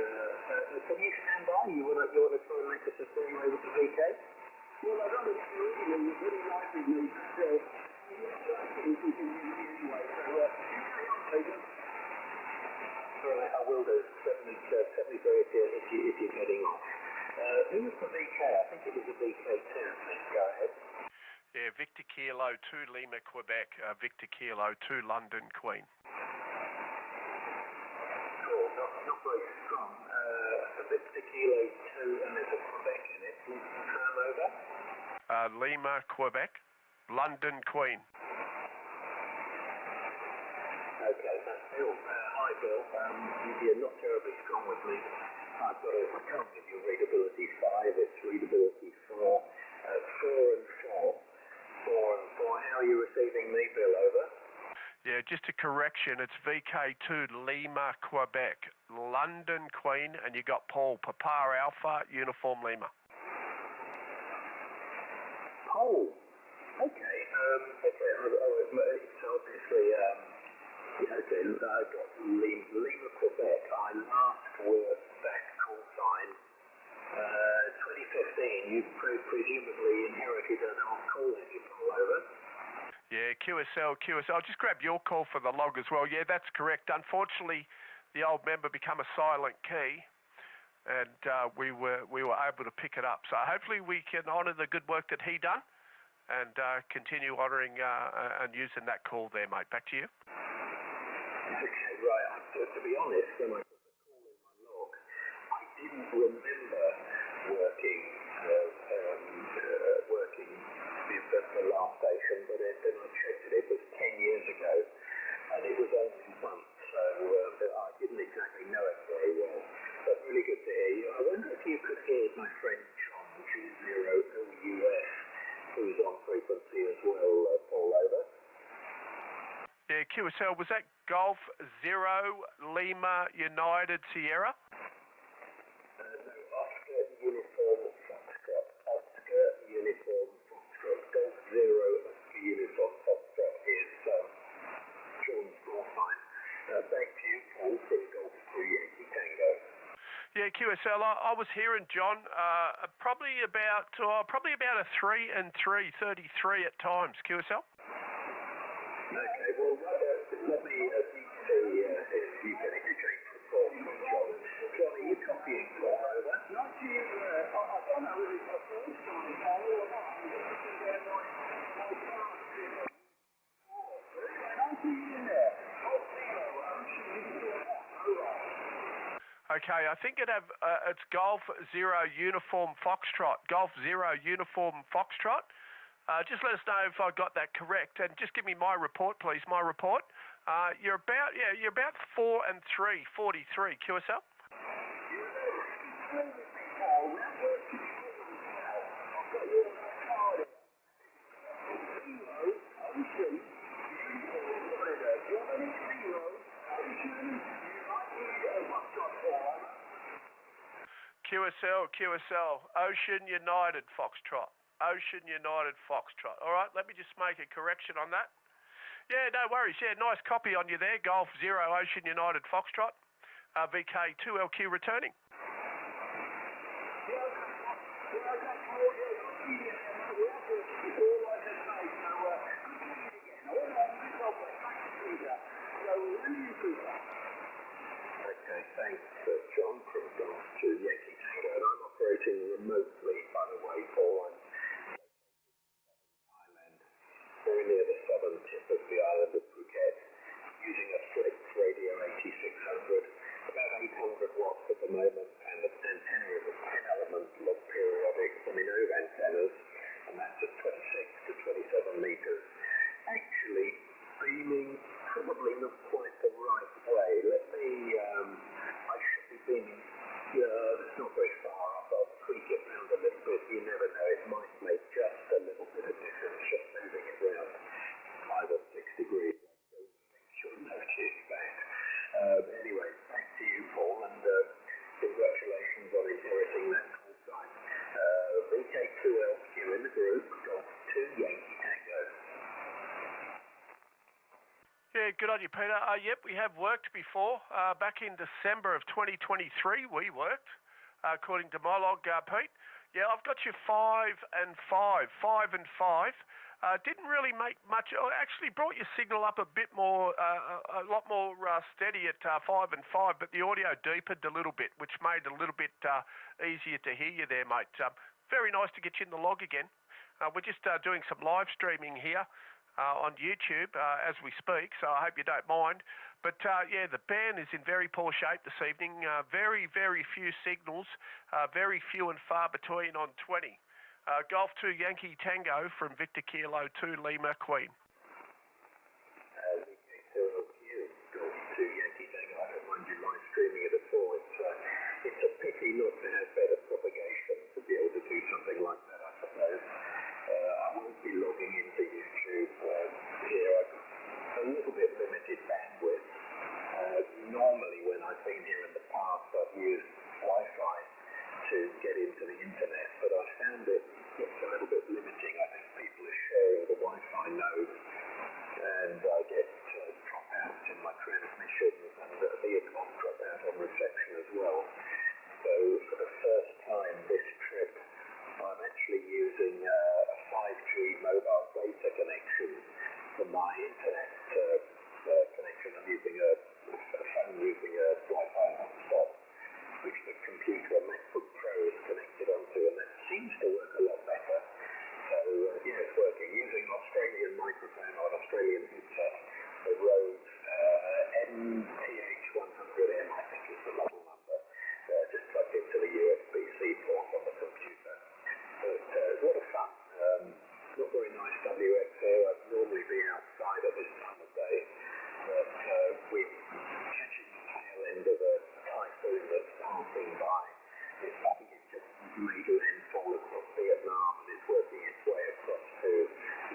Can you stand by? You want to try and make us a stream over to VK? Well, I don't know if you're reading it. Very likely me. So, all right, I will do. 73 if you're heading off. Who was the VK? I think it was a VK2. Go ahead. Yeah, Victor Kilo 2 Lima, Quebec, Victor Kilo 2 London, Queen. Cool, not very strong. Victor Kilo 2 and there's a Quebec in it. Please confirm over. Lima, Quebec, London, Queen. Okay, that's Bill. Hi, Bill. You're not terribly strong with me. I can't give you readability 5, it's readability 4. 4 and 4. 4 and 4. just a correction. It's VK2 Lima, Quebec, London Queen, and you got Paul, Papa Alpha, Uniform Lima. Oh, okay. So obviously, okay, I got Lima, Quebec. I last worked that call sign 2015. You presumably inherited an old call engine all over. Yeah, QSL. I'll just grab your call for the log as well. Yeah, that's correct. Unfortunately, the old member became a silent key, and we were able to pick it up. So hopefully we can honour the good work that he done, and continue honouring and using that call there, mate. Back to you. Okay, right. To be honest, when I put the call in my log, I didn't remember working at the last station, but then I checked it. It was 10 years ago, and it was only once, so I didn't exactly know it very well. But really good to hear you. I wonder if you could hear my friend John G0LUS, who's on frequency as well, all over. Yeah, QSL, was that Golf 0 Lima United Sierra? No, Oscar Uniform Foxtrot. Oscar Uniform Foxtrot. Golf 0 Oscar Uniform Foxtrot is John's call sign. Thank you, Paul, from Golf 2 Yankee Tango. Yeah, QSL, I was hearing John probably about a 3 and 3, 33 at times. QSL. Okay, well, let me see if you can exchange report from John. John, are you copying Paul over? Not to you. I don't know if it's my first time, Paul, or not. I'm just looking there, my class. I don't see you in there. Okay, I think it's Golf 0 Uniform Foxtrot. Golf 0 Uniform Foxtrot. Just let us know if I got that correct, and just give me my report, please. My report. You're about 4 and 3, 43. QSL. QSL. Ocean United Foxtrot. Ocean United Foxtrot. All right, let me just make a correction on that. Yeah, no worries. Yeah, nice copy on you there. Golf 0 Ocean United Foxtrot. VK2LQ returning. Okay, thanks, John, from Golf 2 Yankee Tango. And I'm operating remotely, by the way, Paul. Very near the southern tip of the island of Phuket, using a Flex Radio 8600, about 800 watts at the moment, and the antenna is a 10-element log periodic semi-nove antennas, and that's at 26 to 27 meters. Actually, beaming probably not quite the right way. I should be beaming, it's not very far up. I'll tweak it around a little bit. You never know, it might make just a little bit of difference, just moving it around 5 or 6 degrees. You'll notice that. Anyway, back to you, Paul, and congratulations on inheriting that call sign. VK2LQ in the group, Golf 2 Yankee Tango. Yeah, good on you, Peter. Yep, we have worked before. Back in December of 2023, we worked, according to my log, Pete. Yeah, I've got you 5 and 5. 5 and 5. Didn't really make much. Actually brought your signal up a bit more, a lot more steady at 5 and 5, but the audio deepened a little bit, which made it a little bit easier to hear you there, mate. Very nice to get you in the log again. We're just doing some live streaming here on YouTube as we speak, so I hope you don't mind. But yeah, the band is in very poor shape this evening. Very, very few signals, very few and far between on 20. Golf 2 Yankee Tango from Victor Kilo 2 Lima Queen. Golf 2 Yankee Tango. I don't mind you live streaming it at all. It's a pity not to have better propagation to be able to do something like that, I suppose. I won't be logging into YouTube here. I'm a little bit limited to get into the internet, but I found it's a little bit limiting. I think people are sharing the Wi-Fi node, and I get dropouts in my transmissions and the odd dropout on reception as well. So for the first time this trip, I'm actually using a 5G mobile data connection for my internet connection. I'm using a phone using a Wi-Fi hotspot, which the computer, MacBook Pro, is connected onto, and that seems to work a lot better. So yeah, it's working. Using an Australian microphone or an Australian headset, the Rode VK3AMP 101MP, I think is the model number, just plugged into the USB-C port on the computer. But a lot of fun. Not very nice WX here. I'd normally be outside at this time of day, but we're catching the tail end of a typhoon that's passing by. I think it's just made landfall across Vietnam, and it's working its way across to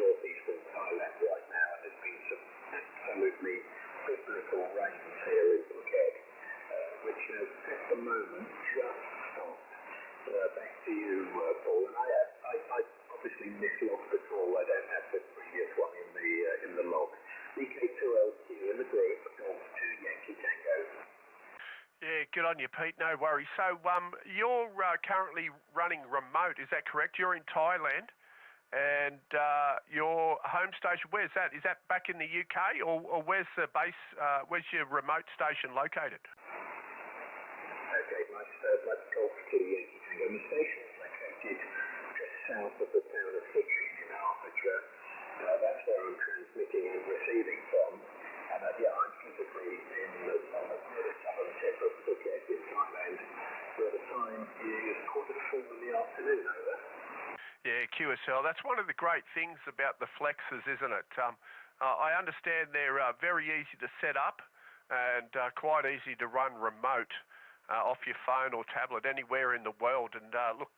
northeastern Thailand right now, and there's been some absolutely biblical rains here in Phuket, which has at the moment just stopped. Back to you, Paul. And I obviously mislogged the call. I don't have the previous one in the log. VK2LQ in the group, Golf 2 Yankee Tango. Yeah, good on you, Pete. No worries. So you're currently running remote, is that correct? You're in Thailand, and your home station, where's that? Is that back in the UK, or where's the base, where's your remote station located? Okay, my Golf 2 Yankee Tango. My station is located just south of the town of Hitchin in Hertfordshire. That's where I'm transmitting and receiving from. And yeah, I'm physically in the southern tip of Phuket in Thailand, where the time is 4:45 in the afternoon, over. Yeah, QSL. That's one of the great things about the flexes, isn't it? I understand they're very easy to set up and quite easy to run remote off your phone or tablet anywhere in the world. And look,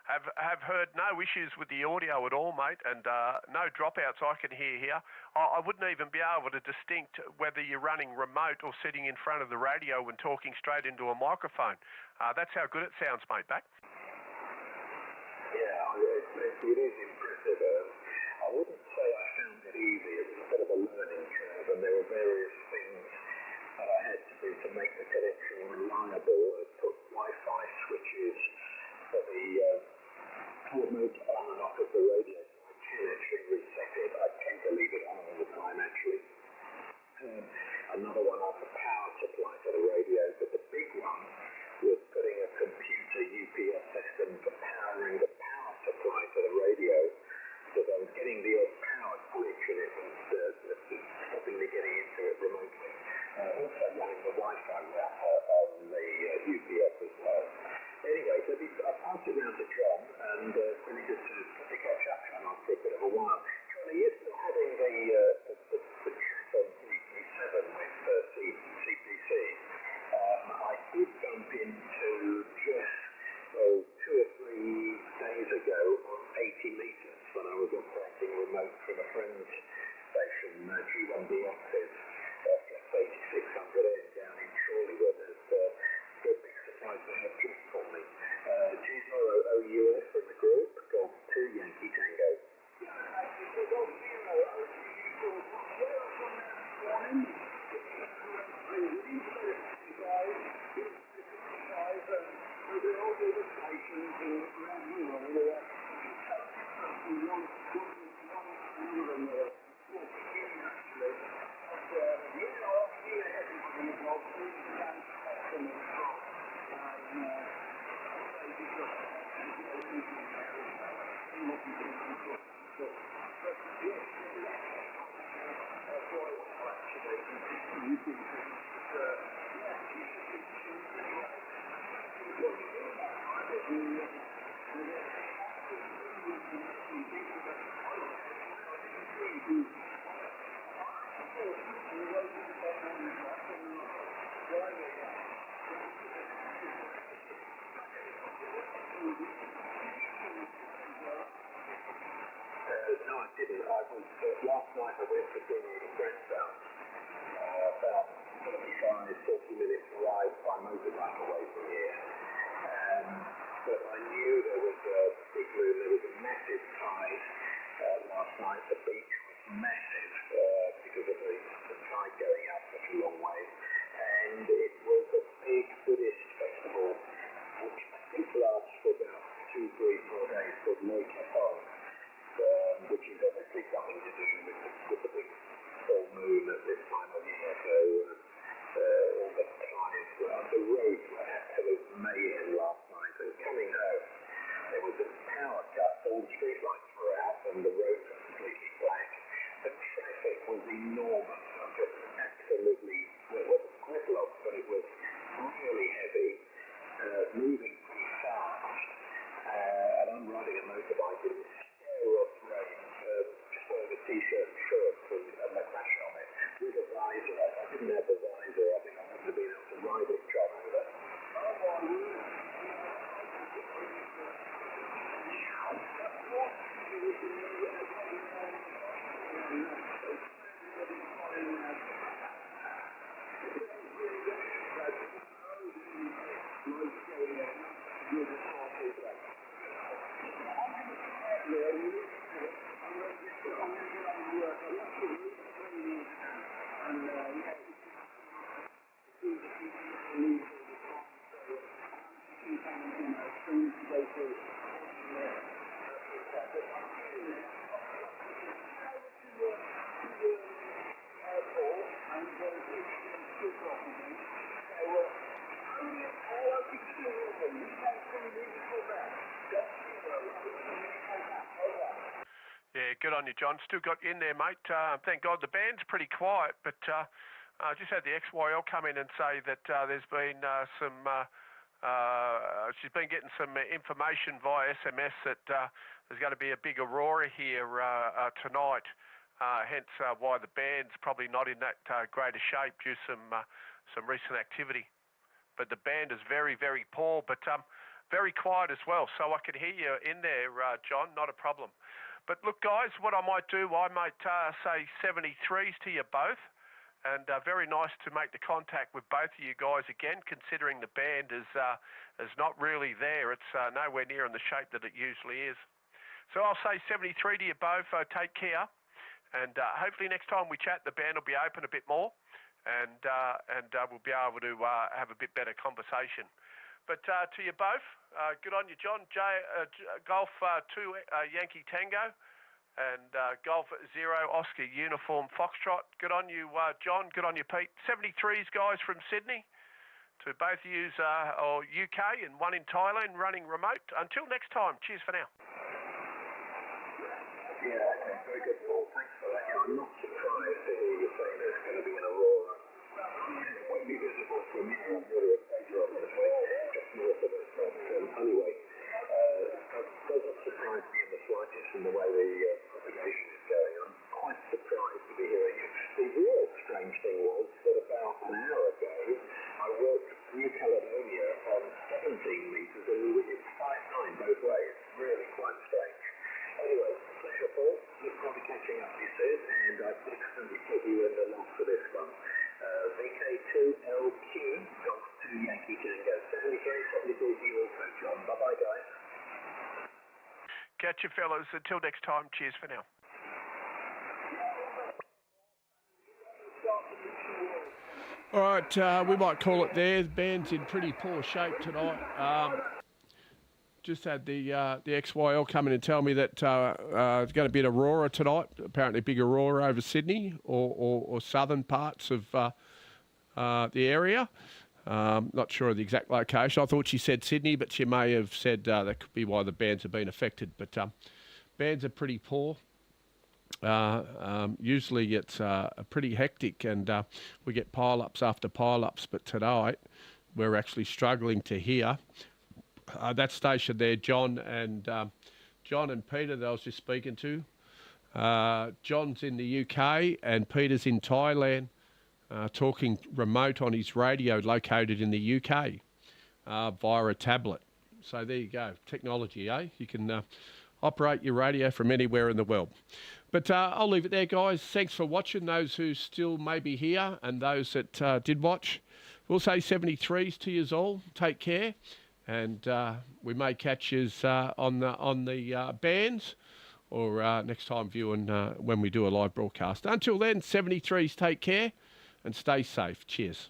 have heard no issues with the audio at all, mate, and no dropouts I can hear here. I wouldn't even be able to distinct whether you're running remote or sitting in front of the radio and talking straight into a microphone. That's how good it sounds, mate, back. Yeah, it is impressive. I wouldn't say I found it easy. It was a bit of a learning curve, and there were various things that I had to do to make the connection reliable. I put Wi-Fi switches for the remote on and off of the radio. I can actually reset it. I tend to leave it on all the time, actually. Another one on the power supply to the radio, but the big one was putting a computer UPS system for powering the power supply to the radio, because I was getting the odd power glitch and it was stopping me getting into it remotely. Also running the Wi-Fi router on the UPS as well. Anyway, I'll pass it round to John, and it's really good to catch up after a bit of a while. John, are you still having the chat on 337 with CPC? I did bump into just 2 or 3 days ago on 80 metres when I was operating remote from a friend's station, G1DX's. 8600 down in Chorleywood. It's a good big surprise to have just for me. G0OUF from the group, Golf 2 Yankee Tango. Golf 35, 40 minutes drive by motorbike away from here. massive tide last night. The beach was massive because of the tide going up such a long way. And it was a big Buddhist festival, which I think lasts for about 2, 3, 4 days, called Lake Kapong, which is obviously something to do with the big full moon at this time of year. So all the tides were on the road were absolute mayhem last night. And coming home, there was a power cut, all the street lights were out, and the roads were completely black. The traffic was enormous, just absolutely, well, it wasn't gridlock, but it was really heavy, moving pretty fast. And I'm riding a motorbike in this scare of rain, just wearing a t-shirt and shorts and my crash on it, with a visor. I didn't have the visor, I think I wouldn't have been able to ride it, John, with it. Yeah, good on you, John. Still got you in there, mate. Thank God the band's pretty quiet, but I just had the XYL come in and say that there's been she's been getting some information via SMS that there's going to be a big aurora here tonight, hence why the band's probably not in that greater shape due to some recent activity. But the band is very, very poor, but very quiet as well. So I can hear you in there, John, not a problem. But look, guys, what I might do, I might say 73s to you both. And very nice to make the contact with both of you guys again, considering the band is not really there. It's nowhere near in the shape that it usually is. So I'll say 73 to you both. Take care. And hopefully next time we chat, the band will be open a bit more. And we'll be able to have a bit better conversation. But to you both, good on you, John. Golf 2 Yankee Tango and Golf 0 Oscar Uniform Foxtrot. Good on you, John. Good on you, Pete. 73s, guys, from Sydney. To both of you, or UK and one in Thailand running remote. Until next time, cheers for now. Yeah, okay, very good, Paul. Thanks for that. Yeah, I'm not surprised to hear you saying there's going to be an aurora. It won't be visible from here. I'm really a pleasure, obviously, just north of us. But anyway, it doesn't surprise me in the slightest from the way the propagation is going. I'm quite surprised to be hearing you. The real strange thing was that about an hour ago, I worked New Caledonia on 17 metres and we were 5-9 both ways. Really quite strange. Anyway, pleasure, Paul. Look forward to catching up with you soon, and I accidentally put you in the lock for this one. VK3AMP, Golf 2 Yankee Tango. 73 to you also, John. Bye-bye, guys. Catch you, fellas. Until next time, cheers for now. All right, we might call it there. The band's in pretty poor shape tonight. Just had the XYL come in and tell me that there's going to be an aurora tonight, apparently a big aurora over Sydney or southern parts of the area. Not sure of the exact location. I thought she said Sydney, but she may have said that could be why the bands have been affected. But bands are pretty poor. Usually it's pretty hectic and we get pile-ups after pile-ups, but tonight we're actually struggling to hear. That station there, John and Peter that I was just speaking to. John's in the UK and Peter's in Thailand, talking remote on his radio located in the UK via a tablet. So there you go, technology, eh? You can operate your radio from anywhere in the world. But I'll leave it there, guys. Thanks for watching, those who still may be here and those that did watch. We'll say 73s to you all. Take care. and we may catch you on the bands, or next time viewing when we do a live broadcast. Until then, 73s, take care and stay safe. Cheers.